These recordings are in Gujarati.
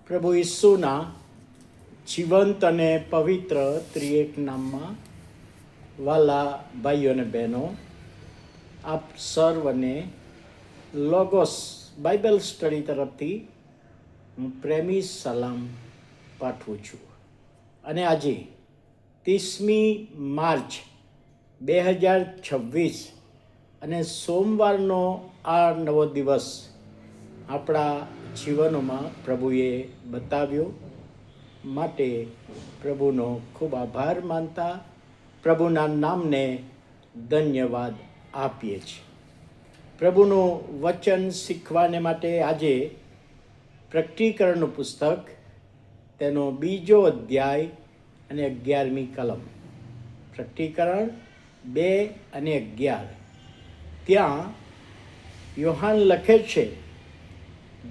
પ્રભુ ઈસુના જીવંત અને પવિત્ર ત્રિએક નામમાં વાલા ભાઈઓ અને બહેનો, આપ સર્વને લોગોસ બાઇબલ સ્ટડી તરફથી હું પ્રેમી સલામ પાઠવું છું. અને આજે 30મી માર્ચ 2026 અને સોમવારનો આ નવો દિવસ આપણા જીવનોમાં પ્રભુએ બતાવ્યો માટે પ્રભુનો ખૂબ આભાર માનતા પ્રભુના નામને ધન્યવાદ આપીએ છીએ. પ્રભુનું વચન શીખવાને માટે આજે પ્રકટીકરણનું પુસ્તક, તેનો 2 અધ્યાય અને 11મી કલમ. પ્રકટીકરણ 2 અને 11. ત્યાં યોહાન લખે છે,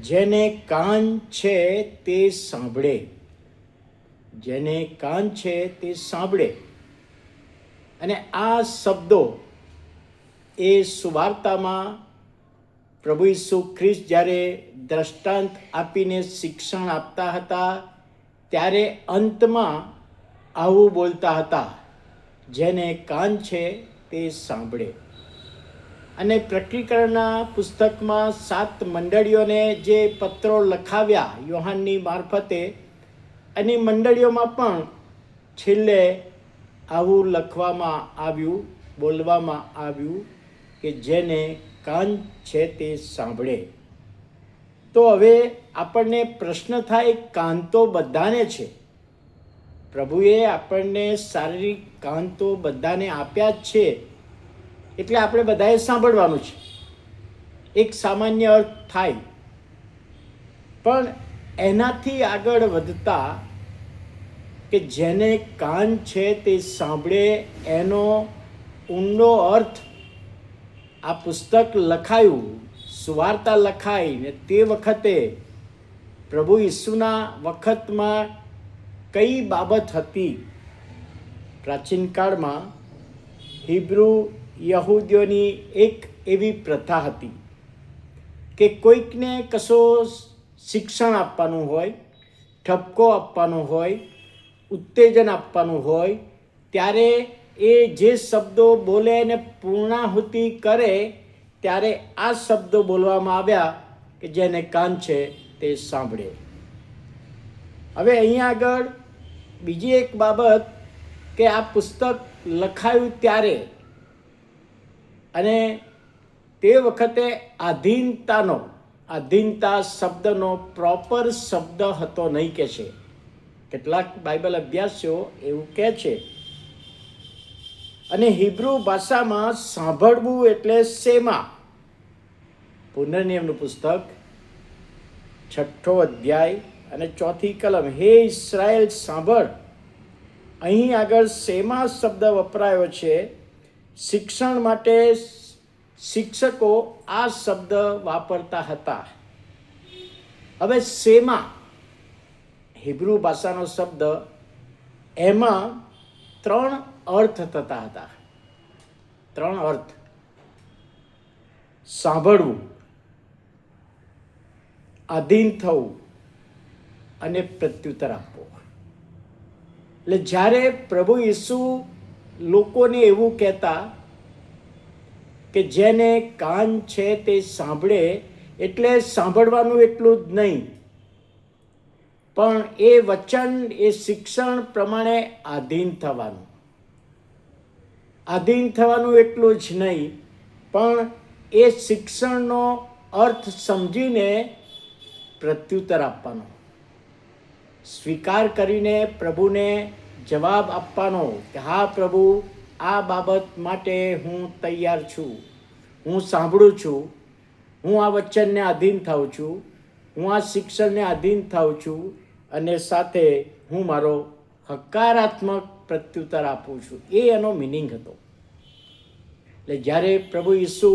જેને કાન છે તે સાંભળે, જેને કાન છે તે સાંભળે. અને આ શબ્દો એ સુવાર્તામાં પ્રભુ ઈસુ ખ્રિસ્ત જ્યારે દ્રષ્ટાંત આપીને શિક્ષણ આપતા હતા ત્યારે અંતમાં આવું બોલતા હતા, જેને કાન છે તે સાંભળે. અને પ્રકટીકરણના પુસ્તકમાં 7 મંડળીઓને જે પત્રો લખાવ્યા યોહાનની મારફતે, અને મંડળીઓમાં પણ છેલ્લે આવું લખવામાં આવ્યું, બોલવામાં આવ્યું કે જેને કાન છે તે સાંભળે. તો હવે આપણને પ્રશ્ન થાય, કાન તો બધાને છે. પ્રભુએ આપણને શારીરિક કાન તો બધાને આપ્યા જ છે, એટલે આપણે બધાએ સાંભળવાનું છે. એક સામાન્ય અર્થ થાય, પણ એનાથી આગળ વધતા કે જેને કાન છે તે સાંભળે, એનો ઊંડો અર્થ આ પુસ્તક લખાયું, સુવાર્તા લખાઈ ને તે વખતે પ્રભુ ઈસુના વખતમાં કઈ બાબત હતી. પ્રાચીન કાળમાં હિબ્રુ યહૂદીઓની એક એવી પ્રથા હતી કે કોઈકને કશો શિક્ષણ આપવાનું હોય, ઠપકો આપવાનો હોય, ઉત્તેજન આપવાનું હોય, ત્યારે એ જે શબ્દો બોલે અને પૂર્ણાહુતિ કરે ત્યારે આ શબ્દો બોલવામાં આવ્યા કે જેને કાન છે તે સાંભળે. હવે અહીંયા આગળ બીજી એક બાબત કે આ પુસ્તક લખાયું ત્યારે, અને તે વખતે આધીનતા શબ્દનો પ્રોપર શબ્દ હતો નહીં કે છે. કેટલાક બાઇબલ અભ્યાસીઓ એવું કહે છે. અને હિબ્રુ ભાષામાં સાંભળવું એટલે શેમા. પુનર્નિયમનું પુસ્તક 6 અધ્યાય અને 4થી કલમ. હે ઇસ્રાએલ સાંભળ. અહીં આગળ શેમા શબ્દ વપરાયો છે. શિક્ષણ માટે શિક્ષકો આ શબ્દ વાપરતા હતા. હવે શેમા હિબ્રુ ભાષાનો શબ્દ, એમાં 3 અર્થ થતા હતા. 3 અર્થ: સાંભળવું, આધીન થવું અને પ્રત્યુત્તર આપવો. એટલે જ્યારે પ્રભુ ઈસુ લોકોને એવું કહેતા કે જેને કાન છે તે સાંભળે, એટલે સાંભળવાનું એટલું જ નહીં, પણ એ વચન, એ શિક્ષણ પ્રમાણે આધીન થવાનું. આધીન થવાનું એટલું જ નહીં, પણ એ શિક્ષણનો અર્થ સમજીને પ્રત્યુત્તર આપવાનો, સ્વીકાર કરીને પ્રભુને જવાબ આપવાનો કે હા પ્રભુ, આ બાબત માટે હું તૈયાર છું, હું સાંભળું છું, હું આ વચનને આધીન થાઉં છું, હું આ શિક્ષણને આધીન થાઉં છું, અને સાથે હું મારો હકારાત્મક પ્રત્યુત્તર આપું છું. એ એનો મિનિંગ હતો. એટલે જ્યારે પ્રભુ ઈસુ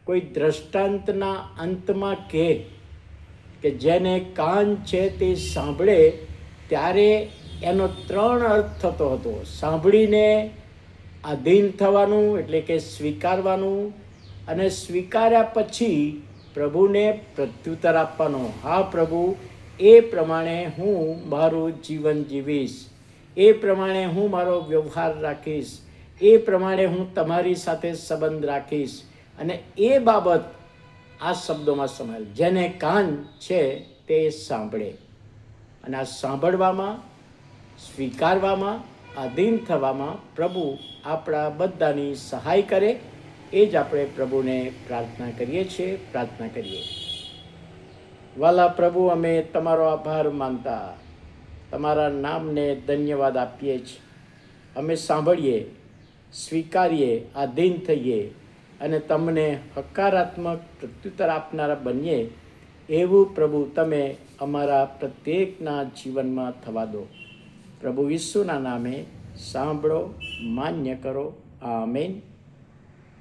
કોઈ દ્રષ્ટાંતના અંતમાં કહે કે જેને કાન છે તે સાંભળે, ત્યારે એનો 3 અર્થ થતો હતો. સાંભળીને આધીન થવાનું એટલે કે સ્વીકારવાનું, અને સ્વીકાર્યા પછી પ્રભુને પ્રત્યુત્તર આપવાનો. હા પ્રભુ, એ પ્રમાણે હું મારું જીવન જીવીશ, એ પ્રમાણે હું મારો વ્યવહાર રાખીશ, એ પ્રમાણે હું તમારી સાથે સંબંધ રાખીશ. અને એ બાબત આ શબ્દોમાં સમાયેલ, જેને કાન છે તે સાંભળે. અને આ સાંભળવામાં, સ્વીકારવામાં, આધીન થવામાં પ્રભુ આપણા બધાની સહાય કરે. એ જ આપણે પ્રભુને પ્રાર્થના કરીએ છીએ. પ્રાર્થના કરીએ. વાલા પ્રભુ, અમે તમારો આભાર માનતા તમારા નામને ધન્યવાદ આપીએ છીએ. અમે સાંભળીએ, સ્વીકારીએ, આધીન થઈએ અને તમને હકારાત્મક પ્રત્યુત્તર આપનારા બનીએ, એવું પ્રભુ તમે અમારા પ્રત્યેકના જીવનમાં થવા દો. પ્રભુ ઈસુના નામે સાંભળો, માન્ય કરો. આમેન.